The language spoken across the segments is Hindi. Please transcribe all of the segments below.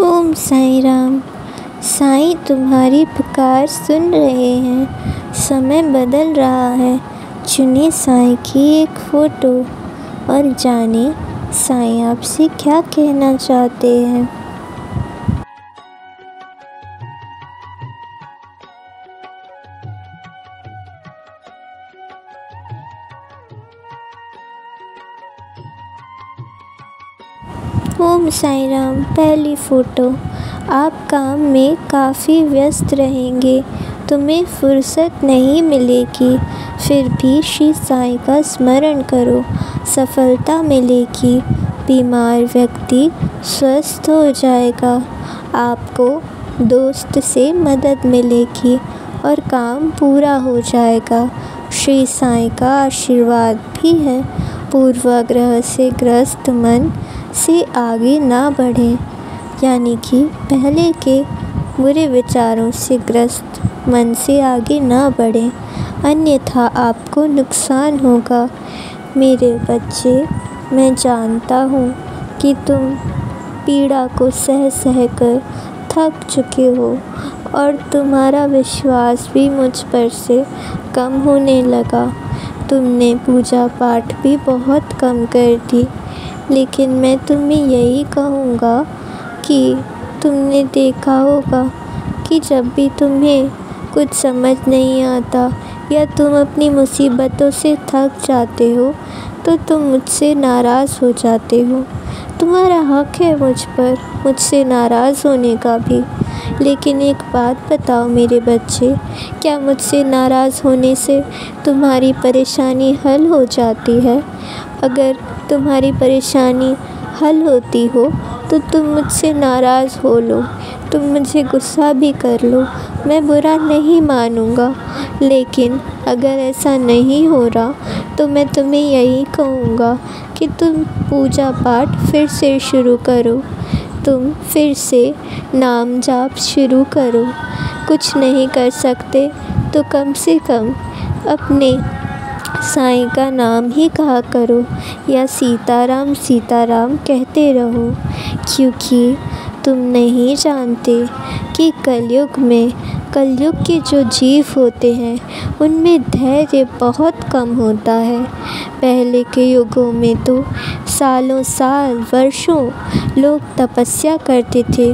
ओम साईं राम। साईं तुम्हारी पुकार सुन रहे हैं। समय बदल रहा है। चुनिए साईं की एक फ़ोटो और जाने साईं आपसे क्या कहना चाहते हैं। ओम साईं राम। पहली फ़ोटो। आप काम में काफ़ी व्यस्त रहेंगे, तुम्हें फुर्सत नहीं मिलेगी। फिर भी श्री साईं का स्मरण करो, सफलता मिलेगी। बीमार व्यक्ति स्वस्थ हो जाएगा। आपको दोस्त से मदद मिलेगी और काम पूरा हो जाएगा। श्री साईं का आशीर्वाद भी है। पूर्वाग्रह से ग्रस्त मन से आगे ना बढ़ें, यानी कि पहले के बुरे विचारों से ग्रस्त मन से आगे ना बढ़ें, अन्यथा आपको नुकसान होगा। मेरे बच्चे, मैं जानता हूँ कि तुम पीड़ा को सह सह कर थक चुके हो और तुम्हारा विश्वास भी मुझ पर से कम होने लगा। तुमने पूजा पाठ भी बहुत कम कर दी। लेकिन मैं तुम्हें यही कहूँगा कि तुमने देखा होगा कि जब भी तुम्हें कुछ समझ नहीं आता या तुम अपनी मुसीबतों से थक जाते हो तो तुम मुझसे नाराज़ हो जाते हो। तुम्हारा हक है मुझ पर मुझसे नाराज़ होने का भी। लेकिन एक बात बताओ मेरे बच्चे, क्या मुझसे नाराज़ होने से तुम्हारी परेशानी हल हो जाती है? अगर तुम्हारी परेशानी हल होती हो तो तुम मुझसे नाराज़ हो लो, तुम मुझे गुस्सा भी कर लो, मैं बुरा नहीं मानूँगा। लेकिन अगर ऐसा नहीं हो रहा तो मैं तुम्हें यही कहूँगा कि तुम पूजा पाठ फिर से शुरू करो। तुम फिर से नाम जाप शुरू करो। कुछ नहीं कर सकते तो कम से कम अपने साईं का नाम ही कहा करो या सीताराम सीताराम कहते रहो, क्योंकि तुम नहीं जानते कि कलयुग के जो जीव होते हैं उनमें धैर्य बहुत कम होता है। पहले के युगों में तो सालों साल वर्षों लोग तपस्या करते थे,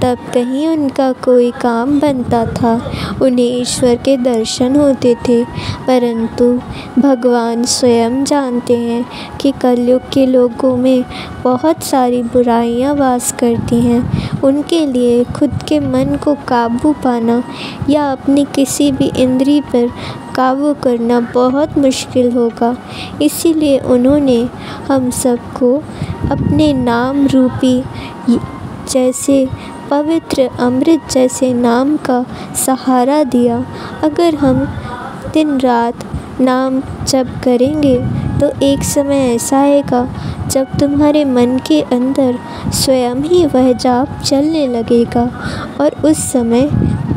तब कहीं उनका कोई काम बनता था, उन्हें ईश्वर के दर्शन होते थे। परंतु भगवान स्वयं जानते हैं कि कलयुग के लोगों में बहुत सारी बुराइयां वास करती हैं। उनके लिए खुद के मन को काबू पाना या अपनी किसी भी इंद्रिय पर काबू करना बहुत मुश्किल होगा। इसीलिए उन्होंने हम सबको अपने नाम रूपी जैसे पवित्र अमृत जैसे नाम का सहारा दिया। अगर हम दिन रात नाम जप करेंगे तो एक समय ऐसा आएगा जब तुम्हारे मन के अंदर स्वयं ही वह जाप चलने लगेगा और उस समय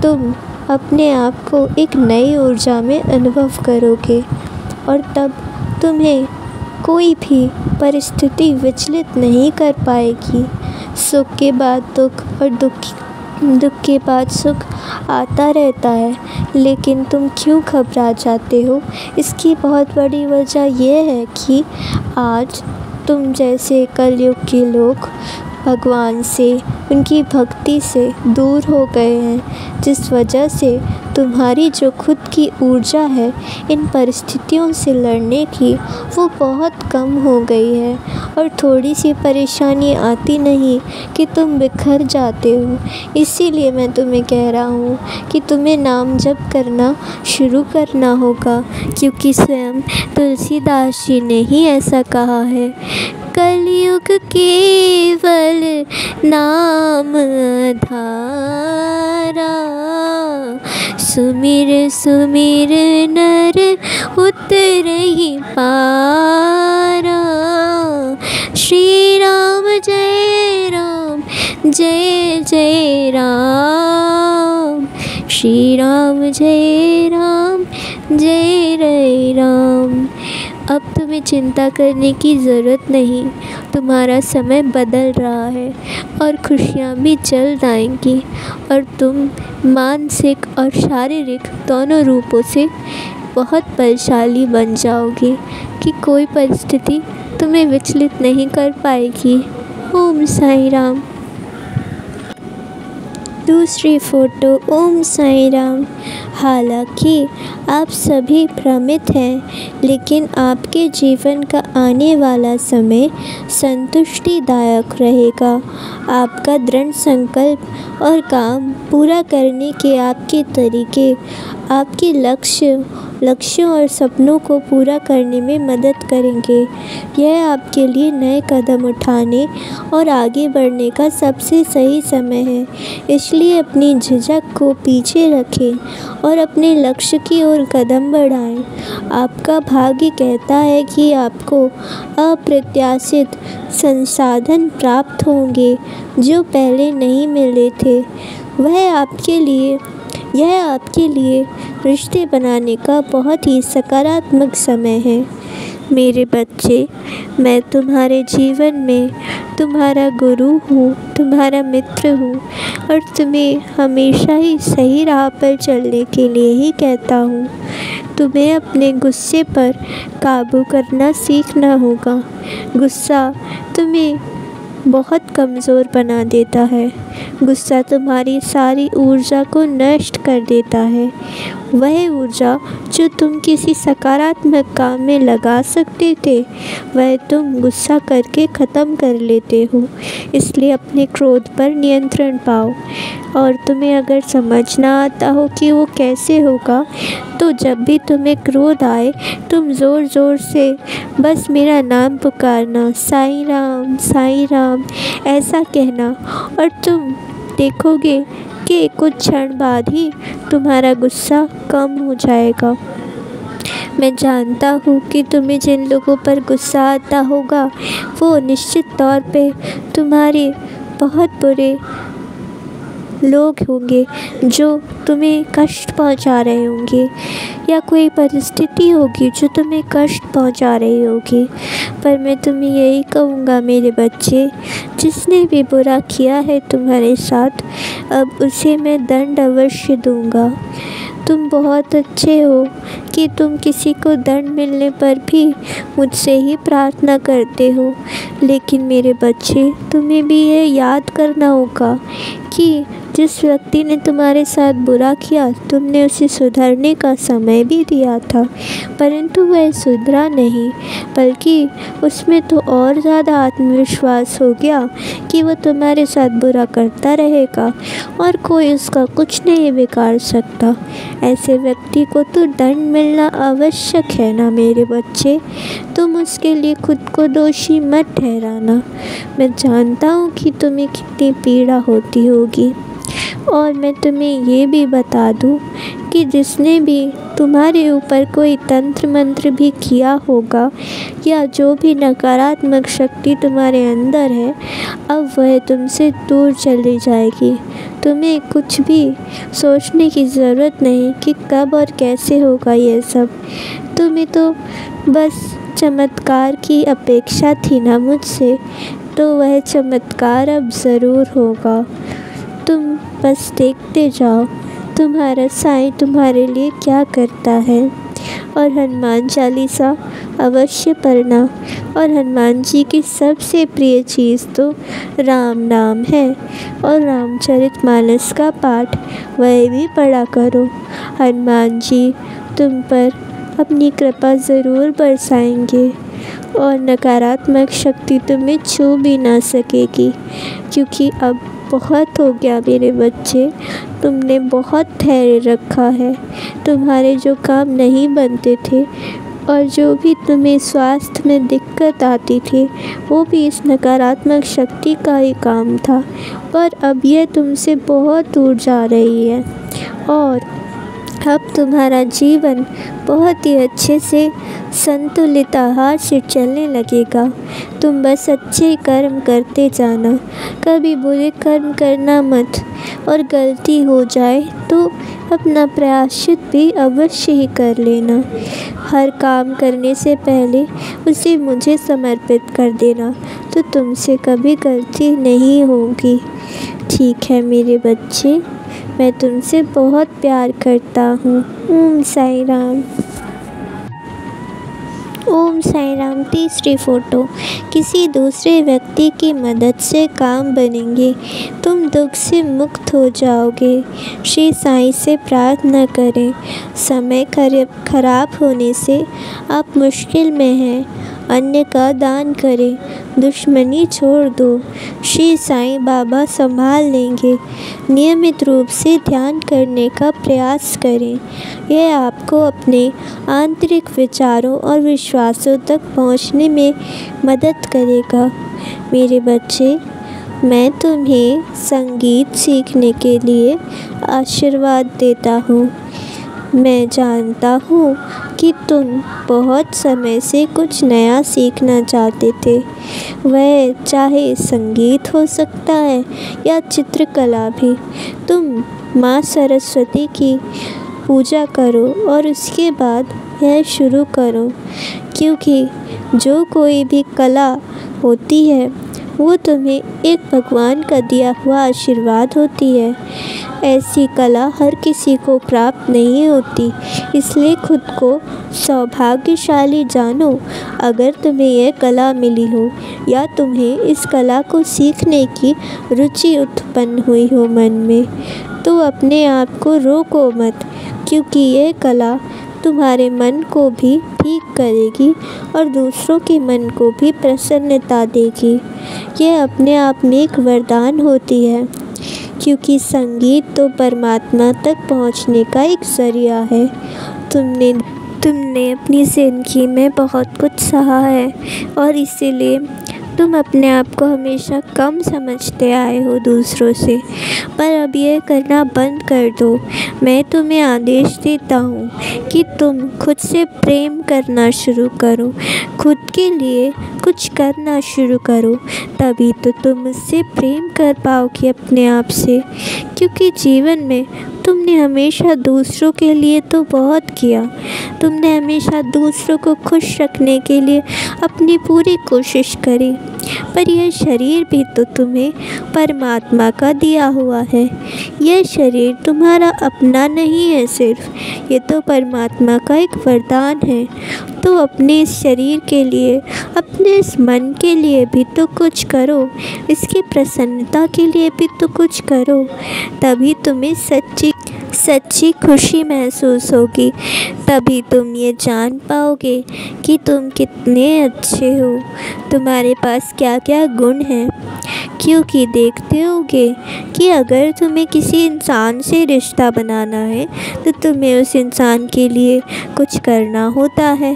तुम अपने आप को एक नई ऊर्जा में अनुभव करोगे और तब तुम्हें कोई भी परिस्थिति विचलित नहीं कर पाएगी। सुख के बाद दुख और दुख के बाद सुख आता रहता है, लेकिन तुम क्यों घबरा जाते हो? इसकी बहुत बड़ी वजह यह है कि आज तुम जैसे कलयुग के लोग भगवान से, उनकी भक्ति से दूर हो गए हैं, जिस वजह से तुम्हारी जो खुद की ऊर्जा है इन परिस्थितियों से लड़ने की वो बहुत कम हो गई है और थोड़ी सी परेशानी आती नहीं कि तुम बिखर जाते हो। इसीलिए मैं तुम्हें कह रहा हूँ कि तुम्हें नाम जप करना शुरू करना होगा, क्योंकि स्वयं तुलसीदास जी ने ही ऐसा कहा है, कलयुग केवल नाम धारा, सुमिर सुमिर नर उतरहि पारा। श्री राम जय राम जय जय राम, श्री राम जय राम जय जय राम। अब तुम्हें चिंता करने की ज़रूरत नहीं। तुम्हारा समय बदल रहा है और खुशियाँ भी जल्द आएंगी और तुम मानसिक और शारीरिक दोनों रूपों से बहुत बलशाली बन जाओगे कि कोई परिस्थिति तुम्हें विचलित नहीं कर पाएगी। ओम साईं राम। दूसरी फ़ोटो। ओम साईं राम। हालांकि आप सभी भ्रमित हैं, लेकिन आपके जीवन का आने वाला समय संतुष्टिदायक रहेगा। आपका दृढ़ संकल्प और काम पूरा करने के आपके तरीके आपके लक्ष्यों और सपनों को पूरा करने में मदद करेंगे। यह आपके लिए नए कदम उठाने और आगे बढ़ने का सबसे सही समय है। इसलिए अपनी झिझक को पीछे रखें और अपने लक्ष्य की ओर कदम बढ़ाएं। आपका भाग्य कहता है कि आपको अप्रत्याशित संसाधन प्राप्त होंगे जो पहले नहीं मिले थे। यह आपके लिए रिश्ते बनाने का बहुत ही सकारात्मक समय है। मेरे बच्चे, मैं तुम्हारे जीवन में तुम्हारा गुरु हूँ, तुम्हारा मित्र हूँ और तुम्हें हमेशा ही सही राह पर चलने के लिए ही कहता हूँ। तुम्हें अपने गुस्से पर काबू करना सीखना होगा। गुस्सा तुम्हें बहुत कमज़ोर बना देता है। गुस्सा तुम्हारी सारी ऊर्जा को नष्ट कर देता है। वह ऊर्जा जो तुम किसी सकारात्मक काम में लगा सकते थे, वह तुम गुस्सा करके ख़त्म कर लेते हो। इसलिए अपने क्रोध पर नियंत्रण पाओ। और तुम्हें अगर समझ ना आता हो कि वो कैसे होगा, तो जब भी तुम्हें क्रोध आए, तुम ज़ोर ज़ोर से बस मेरा नाम पुकारना, साईं राम ऐसा कहना, और तुम देखोगे कि कुछ क्षण बाद ही तुम्हारा गुस्सा कम हो जाएगा। मैं जानता हूँ कि तुम्हें जिन लोगों पर गुस्सा आता होगा, वो निश्चित तौर पे तुम्हारे बहुत बुरे लोग होंगे जो तुम्हें कष्ट पहुंचा रहे होंगे, या कोई परिस्थिति होगी जो तुम्हें कष्ट पहुंचा रही होगी। पर मैं तुम्हें यही कहूँगा मेरे बच्चे, जिसने भी बुरा किया है तुम्हारे साथ, अब उसे मैं दंड अवश्य दूँगा। तुम बहुत अच्छे हो कि तुम किसी को दंड मिलने पर भी मुझसे ही प्रार्थना करते हो। लेकिन मेरे बच्चे, तुम्हें भी ये याद करना होगा कि जिस व्यक्ति ने तुम्हारे साथ बुरा किया, तुमने उसे सुधरने का समय भी दिया था, परंतु वह सुधरा नहीं, बल्कि उसमें तो और ज़्यादा आत्मविश्वास हो गया कि वह तुम्हारे साथ बुरा करता रहेगा और कोई उसका कुछ नहीं बिगाड़ सकता। ऐसे व्यक्ति को तो दंड मिलना आवश्यक है ना मेरे बच्चे। तुम उसके लिए खुद को दोषी मत ठहराना। मैं जानता हूँ कि तुम्हें कितनी पीड़ा होती होगी। और मैं तुम्हें ये भी बता दूँ कि जिसने भी तुम्हारे ऊपर कोई तंत्र मंत्र भी किया होगा, या जो भी नकारात्मक शक्ति तुम्हारे अंदर है, अब वह तुमसे दूर चली जाएगी। तुम्हें कुछ भी सोचने की ज़रूरत नहीं कि कब और कैसे होगा ये सब। तुम्हें तो बस चमत्कार की अपेक्षा थी ना मुझसे, तो वह चमत्कार अब ज़रूर होगा। तुम बस देखते जाओ तुम्हारा साईं तुम्हारे लिए क्या करता है। और हनुमान चालीसा अवश्य पढ़ना। और हनुमान जी की सबसे प्रिय चीज़ तो राम नाम है, और रामचरितमानस का पाठ वह भी पढ़ा करो। हनुमान जी तुम पर अपनी कृपा ज़रूर बरसाएंगे और नकारात्मक शक्ति तुम्हें छू भी ना सकेगी, क्योंकि अब बहुत हो गया मेरे बच्चे। तुमने बहुत धैर्य रखा है। तुम्हारे जो काम नहीं बनते थे और जो भी तुम्हें स्वास्थ्य में दिक्कत आती थी, वो भी इस नकारात्मक शक्ति का ही काम था, पर अब यह तुमसे बहुत दूर जा रही है और अब तुम्हारा जीवन बहुत ही अच्छे से संतुलित आहार से चलने लगेगा। तुम बस अच्छे कर्म करते जाना, कभी बुरे कर्म करना मत, और गलती हो जाए तो अपना प्रायश्चित भी अवश्य ही कर लेना। हर काम करने से पहले उसे मुझे समर्पित कर देना, तो तुमसे कभी गलती नहीं होगी। ठीक है मेरे बच्चे, मैं तुमसे बहुत प्यार करता हूँ। ओम साई राम। ओम साई राम। तीसरी फ़ोटो। किसी दूसरे व्यक्ति की मदद से काम बनेंगे, तुम दुख से मुक्त हो जाओगे। श्री साईं से प्रार्थना करें। समय खराब होने से आप मुश्किल में हैं, अन्य का दान करें, दुश्मनी छोड़ दो, श्री साईं बाबा संभाल लेंगे। नियमित रूप से ध्यान करने का प्रयास करें, यह आपको अपने आंतरिक विचारों और विश्वासों तक पहुंचने में मदद करेगा। मेरे बच्चे, मैं तुम्हें संगीत सीखने के लिए आशीर्वाद देता हूँ। मैं जानता हूँ कि तुम बहुत समय से कुछ नया सीखना चाहते थे, वह चाहे संगीत हो सकता है या चित्रकला भी। तुम माँ सरस्वती की पूजा करो और उसके बाद यह शुरू करो, क्योंकि जो कोई भी कला होती है वो तुम्हें एक भगवान का दिया हुआ आशीर्वाद होती है। ऐसी कला हर किसी को प्राप्त नहीं होती, इसलिए खुद को सौभाग्यशाली जानो अगर तुम्हें यह कला मिली हो या तुम्हें इस कला को सीखने की रुचि उत्पन्न हुई हो मन में। तो अपने आप को रोको मत, क्योंकि यह कला तुम्हारे मन को भी ठीक करेगी और दूसरों के मन को भी प्रसन्नता देगी। यह अपने आप में एक वरदान होती है, क्योंकि संगीत तो परमात्मा तक पहुंचने का एक ज़रिया है। तुमने अपनी ज़िंदगी में बहुत कुछ सहा है और इसीलिए तुम अपने आप को हमेशा कम समझते आए हो दूसरों से, पर अब यह करना बंद कर दो। मैं तुम्हें आदेश देता हूँ कि तुम खुद से प्रेम करना शुरू करो, खुद के लिए कुछ करना शुरू करो, तभी तो तुम मुझसे प्रेम कर पाओगे अपने आप से। क्योंकि जीवन में तुमने हमेशा दूसरों के लिए तो बहुत किया, तुमने हमेशा दूसरों को खुश रखने के लिए अपनी पूरी कोशिश करी, पर यह शरीर भी तो तुम्हें परमात्मा का दिया हुआ है। यह शरीर तुम्हारा अपना नहीं है, सिर्फ ये तो परमात्मा का एक वरदान है। तो अपने इस शरीर के लिए, अपने इस मन के लिए भी तो कुछ करो, इसकी प्रसन्नता के लिए भी तो कुछ करो, तभी तुम्हें सच्ची खुशी महसूस होगी। तभी तुम ये जान पाओगे कि तुम कितने अच्छे हो, तुम्हारे पास क्या क्या गुण हैं। क्योंकि देखते होगे कि अगर तुम्हें किसी इंसान से रिश्ता बनाना है तो तुम्हें उस इंसान के लिए कुछ करना होता है,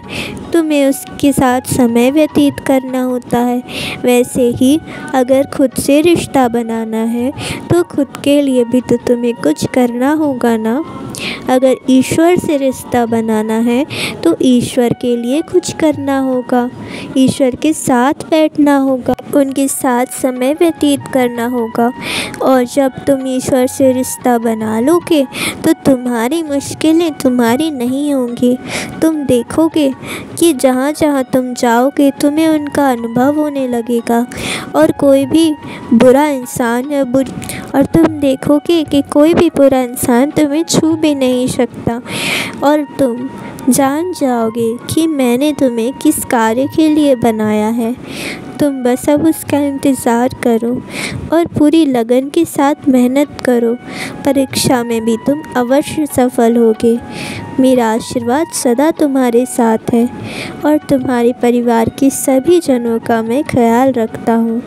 तुम्हें उसके साथ समय व्यतीत करना होता है। वैसे ही अगर खुद से रिश्ता बनाना है तो खुद के लिए भी तो तुम्हें कुछ करना होगा ना। अगर ईश्वर से रिश्ता बनाना है तो ईश्वर के लिए कुछ करना होगा, ईश्वर के साथ बैठना होगा, उनके साथ समय व्यतीत करना होगा। और जब तुम ईश्वर से रिश्ता बना लोगे तो तुम्हारी मुश्किलें तुम्हारी नहीं होंगी। तुम देखोगे कि जहाँ जहाँ तुम जाओगे तुम्हें उनका अनुभव होने लगेगा, और कोई भी बुरा इंसान या और तुम देखोगे कि कोई भी बुरा इंसान तुम्हें छू भी नहीं सकता, और तुम जान जाओगे कि मैंने तुम्हें किस कार्य के लिए बनाया है। तुम बस अब उसका इंतज़ार करो और पूरी लगन के साथ मेहनत करो, परीक्षा में भी तुम अवश्य सफल होगे। मेरा आशीर्वाद सदा तुम्हारे साथ है और तुम्हारे परिवार के सभी जनों का मैं ख्याल रखता हूँ,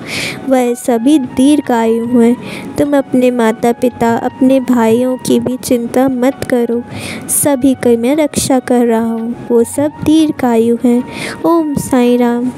वह सभी दीर्घायु हैं। तुम अपने माता पिता, अपने भाइयों की भी चिंता मत करो, सभी की मैं रक्षा कर रहा हूँ, वो सब दीर्घायु हैं। ओम साई राम।